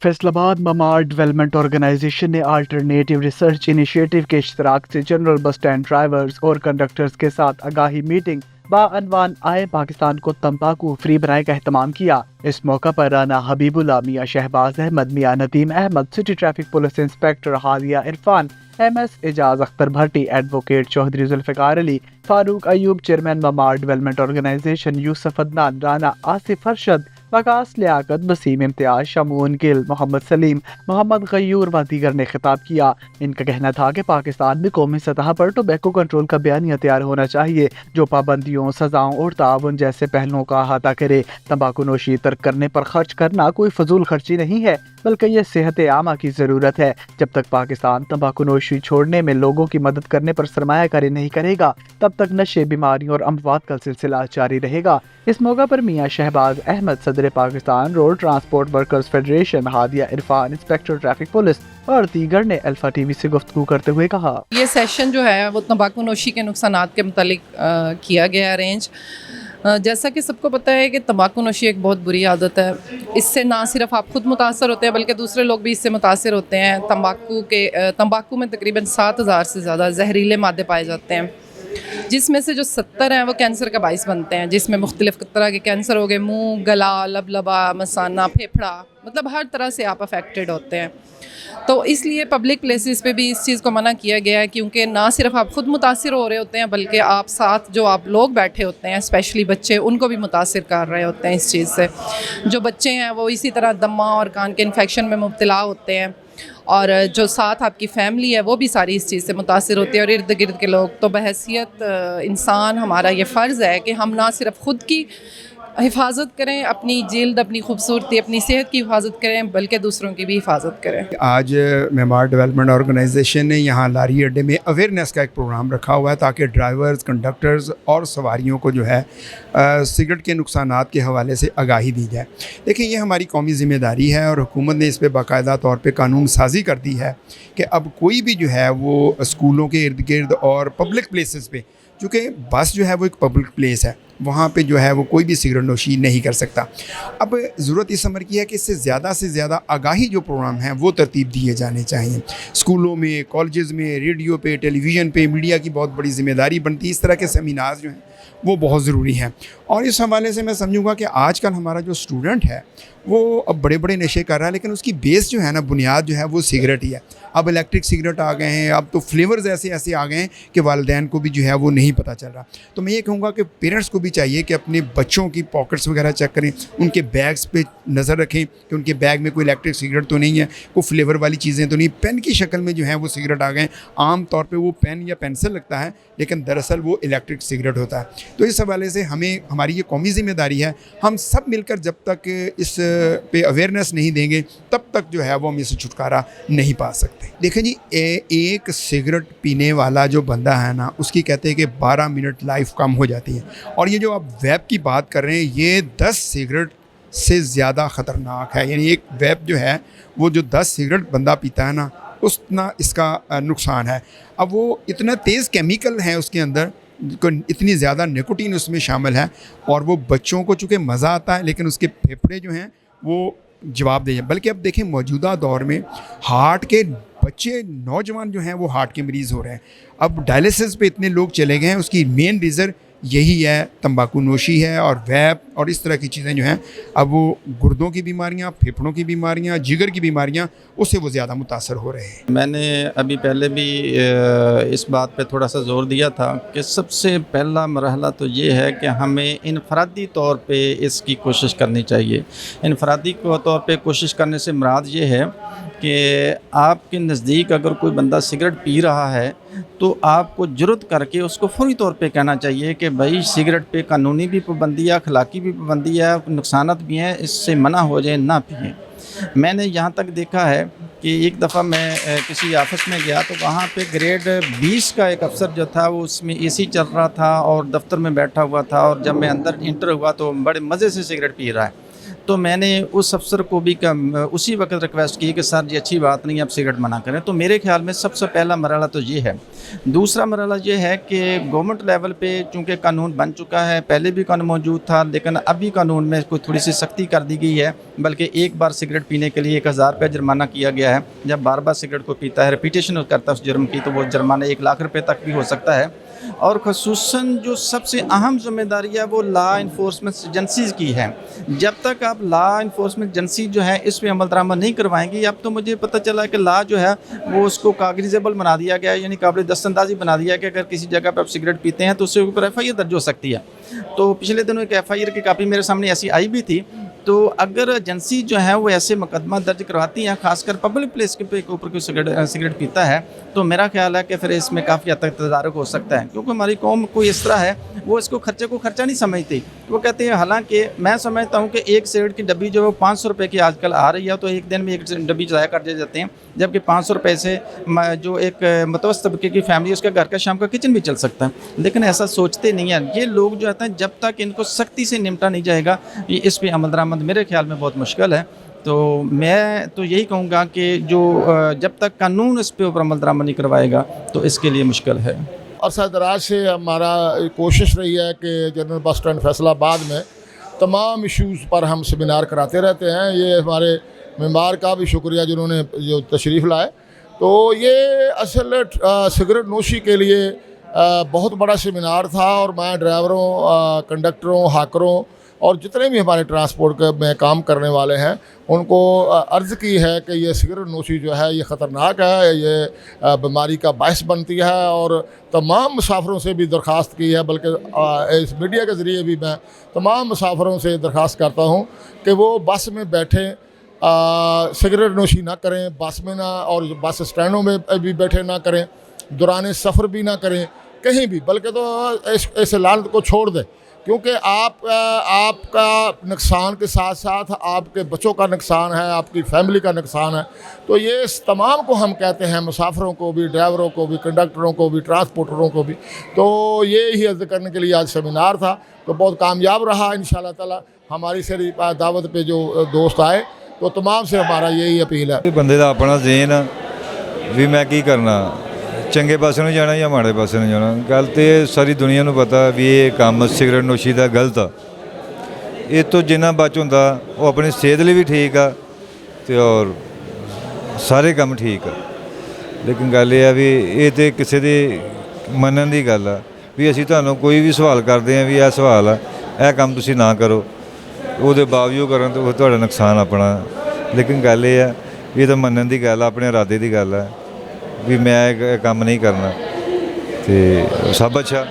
Faisalabad ममार development organisation ने alternative research initiative के इश्तराक से जनरल बस स्टैंड ड्राइवर्स और कंडक्टर्स के साथ आगाही मीटिंग बाअनवान आए पाकिस्तान को तंबाकू फ्री बनाने का एहतमाम किया। इस मौका पर Rana Habibullah, Mian Shahbaz Ahmad, Mian Nadeem Ahmad, city traffic police inspector Hadia Irfan, MS Ejaz Akhtar Bhatti, advocate Chaudhry Zulfiqar Ali, Farooq Ayub, chairman Mamar development organisation Yusuf Adnan, Rana Asif Arshad, Waqas Liaquat, Waseem Imtiaz, Shamoon Gill, Mohammad Saleem, Mohammad Ghayoor व दीगर ने खिताब किया। इनका कहना था कि पाकिस्तान में कौमी सतह पर टोबैको कंट्रोल का बयानिया तैयार होना चाहिए जो पाबंदियों, सजाओं और ताउन जैसे पहलुओं का अहाता करे। तंबाकू नोशी तर्क करने पर खर्च करना कोई फजूल खर्ची नहीं है, बल्कि यह सेहत आमा की ज़रूरत है। जब तक पाकिस्तान तंबाकू नोशी छोड़ने में लोगों की मदद करने पर सरमायाकारी नहीं करेगा, तब तक नशे, बीमारियों और अमवात का सिलसिला जारी रहेगा। इस मौका पर मियां शहबाज अहमद, सदर Pakistan road transport workers federation, Hadiya Irfan, inspector traffic police और दीगर ने अल्फा टीवी से गुफ्तगू करते हुए कहा, ये सेशन जो है वो तंबाकू नोशी के नुकसानात के मुतालिक किया गया अरेंज। जैसा कि सबको पता है कि तंबाकू नोशी एक बहुत बुरी आदत है। इससे ना सिर्फ आप खुद मुतासर होते हैं बल्कि दूसरे लोग भी इससे मुतासर होते हैं। तंबाकू में तकरीबन 7,000 से ज़्यादा जहरीले मादे पाए जाते हैं, जिसमें से जो 70 हैं वो कैंसर का बाइस बनते हैं, जिसमें मुख्तलिफ़ तरह के कैंसर हो गए, मुँह, गला, लबलबा, मसाना, फेफड़ा, मतलब हर तरह से आप अफेक्टेड होते हैं। तो इसलिए पब्लिक प्लेसेस पे भी इस चीज़ को मना किया गया है, क्योंकि ना सिर्फ आप खुद मुतासिर हो रहे होते हैं बल्कि आप साथ जो आप लोग बैठे होते हैं, स्पेशली बच्चे, उनको भी मुतासिर कर रहे होते हैं इस चीज़ से। जो बच्चे हैं वो इसी तरह दमा और कान के इन्फेक्शन में मुब्तला होते हैं, और जो साथ आपकी फैमिली है वो भी सारी इस चीज़ से मुतासिर होती है, और इर्द गिर्द के लोग। तो बहैसियत इंसान हमारा ये फ़र्ज़ है कि हम ना सिर्फ ख़ुद की हिफाजत करें, अपनी जिल्द, अपनी खूबसूरती, अपनी सेहत की हिफाजत करें, बल्कि दूसरों की भी हिफाजत करें। आज ममार डेवलपमेंट ऑर्गेनाइजेशन ने यहाँ लारी अड्डे में अवेयरनेस का एक प्रोग्राम रखा हुआ है ताकि ड्राइवर्स, कंडक्टर्स और सवारियों को जो है सिगरेट के नुकसानात के हवाले से आगाही दी जाए। देखिए, ये हमारी कौमी ज़िम्मेदारी है और हुकूमत ने इस पर बाकायदा तौर पर कानून साजी कर दी है कि अब कोई भी जो है वो स्कूलों के इर्द गिर्द और पब्लिक प्लेसेस पे, चूँकि बस जो है वो एक पब्लिक प्लेस है, वहाँ पे जो है वो कोई भी सिगरेट नोशी नहीं कर सकता। अब ज़रूरत इस अमर की है कि इससे ज़्यादा आगाही जो प्रोग्राम हैं वो तरतीब दिए जाने चाहिए। स्कूलों में, कॉलेजेस में, रेडियो पे, टेलीविज़न पे मीडिया की बहुत बड़ी ज़िम्मेदारी बनती है। इस तरह के सेमिनार जो हैं वो बहुत ज़रूरी हैं। और इस हवाले से मैं समझूंगा कि आजकल हमारा जो स्टूडेंट है वो अब बड़े बड़े नशे कर रहा है, लेकिन उसकी बेस जो है ना, बुनियाद जो है वो सिगरेट ही है। अब इलेक्ट्रिक सिगरेट आ गए हैं, अब तो फ्लेवर्स ऐसे आ गए हैं कि वालिदैन को भी जो है वो नहीं पता चल रहा। तो मैं ये कहूँगा कि पेरेंट्स को भी चाहिए कि अपने बच्चों की पॉकेट्स वगैरह चेक करें, उनके बैग्स पे नज़र रखें कि उनके बैग में कोई इलेक्ट्रिक सिगरेट तो नहीं है, कोई फ्लेवर वाली चीज़ें तो नहीं। पेन की शक्ल में जो है वो सिगरेट आ गए। आम तौर पर वो पेन या पेंसिल लगता है, लेकिन दरअसल वो इलेक्ट्रिक सिगरेट होता है। तो इस हवाले से हमारी ये कौमी ज़िम्मेदारी है, हम सब मिलकर जब तक इस पे अवेयरनेस नहीं देंगे तब तक जो है वो हम इससे छुटकारा नहीं पा सकते। देखें जी, एक सिगरेट पीने वाला जो बंदा है ना, उसकी कहते हैं कि 12 मिनट लाइफ कम हो जाती है। और ये जो आप वेब की बात कर रहे हैं, ये 10 सिगरेट से ज़्यादा ख़तरनाक है। यानी एक वेब जो है वो जो 10 सिगरेट बंदा पीता है ना, उतना इसका नुकसान है। अब वो इतना तेज़ केमिकल है उसके अंदर, इतनी ज़्यादा निकोटीन उसमें शामिल है, और वो बच्चों को चूँकि मज़ा आता है लेकिन उसके फेफड़े जो हैं वो जवाब दे जाए। बल्कि अब देखें, मौजूदा दौर में हार्ट के बच्चे, नौजवान जो हैं वो हार्ट के मरीज़ हो रहे हैं। अब डायलिसिस पे इतने लोग चले गए हैं, उसकी मेन रीज़न यही है, तंबाकू नोशी है और वैप और इस तरह की चीज़ें जो हैं, अब वो गुर्दों की बीमारियां, फेफड़ों की बीमारियां, जिगर की बीमारियां, उससे वो ज़्यादा मुतासर हो रहे हैं। मैंने अभी पहले भी इस बात पे थोड़ा सा ज़ोर दिया था कि सबसे पहला मरहला तो ये है कि हमें इनफरादी तौर पे इसकी कोशिश करनी चाहिए। इनफरादी तौर पे कोशिश करने से मुराद ये है कि आपके नज़दीक अगर कोई बंदा सिगरेट पी रहा है तो आपको जुर्रत करके उसको फौरी तौर पे कहना चाहिए कि भाई सिगरेट पे कानूनी भी पाबंदी है, अखलाकी भी पाबंदी है, नुकसानात भी हैं, इससे मना हो जाए, ना पिएँ। मैंने यहाँ तक देखा है कि एक दफ़ा मैं किसी ऑफिस में गया तो वहाँ पे ग्रेड 20 का एक अफसर जो था वो उसमें AC चल रहा था और दफ्तर में बैठा हुआ था, और जब मैं अंदर इंटर हुआ तो बड़े मज़े से सिगरेट पी रहा है। तो मैंने उस अफसर को भी उसी वक्त रिक्वेस्ट की कि सर जी अच्छी बात नहीं, आप सिगरेट मना करें। तो मेरे ख्याल में सबसे पहला मरहला तो ये है। दूसरा मरहला ये है कि गवर्नमेंट लेवल पे चूँकि कानून बन चुका है, पहले भी कानून मौजूद था, लेकिन अभी कानून में कोई थोड़ी सी सख्ती कर दी गई है, बल्कि एक बार सिगरेट पीने के लिए 1000 रुपये जुर्माना किया गया है। जब बार बार सिगरेट को पीता है, रिपीटेशन करता है उस जुर्म की, तो वो जुर्माना 1 लाख रुपये तक भी हो सकता है। और ख़ुसूसन जो सबसे अहम ज़िम्मेदारी है वो लॉ इन्फोर्समेंट एजेंसीज़ की है। जब तक आप लॉ इन्फोर्समेंट एजेंसी जो है इस पे अमल दरामद नहीं करवाएंगी, अब तो मुझे पता चला कि लॉ जो है वो उसको कागज़ेबल बना दिया गया है, यानी काबिल दस्तंदाजी बना दिया कि अगर किसी जगह पर आप सिगरेट पीते हैं तो उसके ऊपर FIR दर्ज हो सकती है। तो पिछले दिनों एक FIR की कापी मेरे सामने ऐसी आई भी थी। तो अगर एजेंसी जो है वो ऐसे मुकदमा दर्ज करवाती हैं, खासकर पब्लिक प्लेस के ऊपर कोई सिगरेट पीता है, तो मेरा ख्याल है कि फिर इसमें काफ़ी हद तक तदारुक हो सकता है, क्योंकि हमारी कौम कोई इस तरह है वो इसको खर्चे को खर्चा नहीं समझती। वो कहते हैं, हालांकि मैं समझता हूँ कि एक सिगरेट की डब्बी जो है 500 रुपये की आजकल आ रही है, तो एक दिन में एक डब्बी ज़ाया कर दिए जाते हैं, जबकि 500 रुपये से जो एक मतवस्त तबके की फैमिली उसका घर का शाम का किचन भी चल सकता है। लेकिन ऐसा सोचते नहीं हैं ये लोग जो हैं, जब तक इनको सख्ती से निपटा नहीं जाएगा इस पर अमल दरामद मेरे ख्याल में बहुत मुश्किल है। तो मैं तो यही कहूँगा कि जो जब तक कानून इस पे ऊपर अमल दरामद नहीं करवाएगा तो इसके लिए मुश्किल है। अरसा दराज से हमारा कोशिश रही है कि जनरल बस स्टैंड फैसलाबाद में तमाम इश्यूज़ पर हम सेमिनार कराते रहते हैं। ये हमारे मेंबर का भी शुक्रिया जिन्होंने जो तशरीफ़ लाए। तो ये असल सिगरेट नोशी के लिए बहुत बड़ा सेमिनार था, और मैं ड्राइवरों, कंडक्टरों, हाकरों और जितने भी हमारे ट्रांसपोर्ट में काम करने वाले हैं उनको अर्ज़ की है कि ये सिगरेट नोशी जो है ये ख़तरनाक है, ये बीमारी का बायस बनती है। और तमाम मुसाफिरों से भी दरख्वास्त की है, बल्कि इस मीडिया के ज़रिए भी मैं तमाम मुसाफिरों से दरख्वास्त करता हूँ कि वो बस में बैठें, सिगरेट नोशी ना करें बस में ना, और बस स्टैंडों में भी बैठे ना करें, दौरान सफ़र भी ना करें कहीं भी, बल्कि तो इस लानत को छोड़ दें, क्योंकि आपका नुकसान के साथ साथ आपके बच्चों का नुकसान है, आपकी फैमिली का नुकसान है। तो ये इस तमाम को हम कहते हैं, मुसाफिरों को भी, ड्राइवरों को भी, कंडक्टरों को भी, ट्रांसपोर्टरों को भी। तो ये ही अर्ज़ करने के लिए आज सेमिनार था, तो बहुत कामयाब रहा। इंशाअल्लाह ताला हमारी सारी दावत पे जो दोस्त आए, तो तमाम से हमारा यही अपील है। बंदे का अपना ज़हन भी मैं की करना, चंगे पासे नहीं जाना या माड़े पासे नहीं जाना। गल तो सारी दुनिया को पता भी ये काम सिगरेट नोशी का गलत आ। ये तो जिन्ना बच होंदा वो अपनी सेहत लिए भी ठीक आ, तो और सारे काम ठीक आ। लेकिन गल ये भी ये तो किसी की मनन की गल आ भी असीं तुहानूं कोई भी सवाल करते हैं भी यह सवाल आ, यह काम तुसीं ना करो, ਉਹਦੇ ਬਾਵਜੂਦ ਕਰਨ तो ਤੁਹਾਡਾ ਨੁਕਸਾਨ ਆਪਣਾ। लेकिन गल ये है ये तो मनन की गल, अपने इरादे की गल है भी मैं ਇਹ ਕੰਮ नहीं करना, तो सब अच्छा।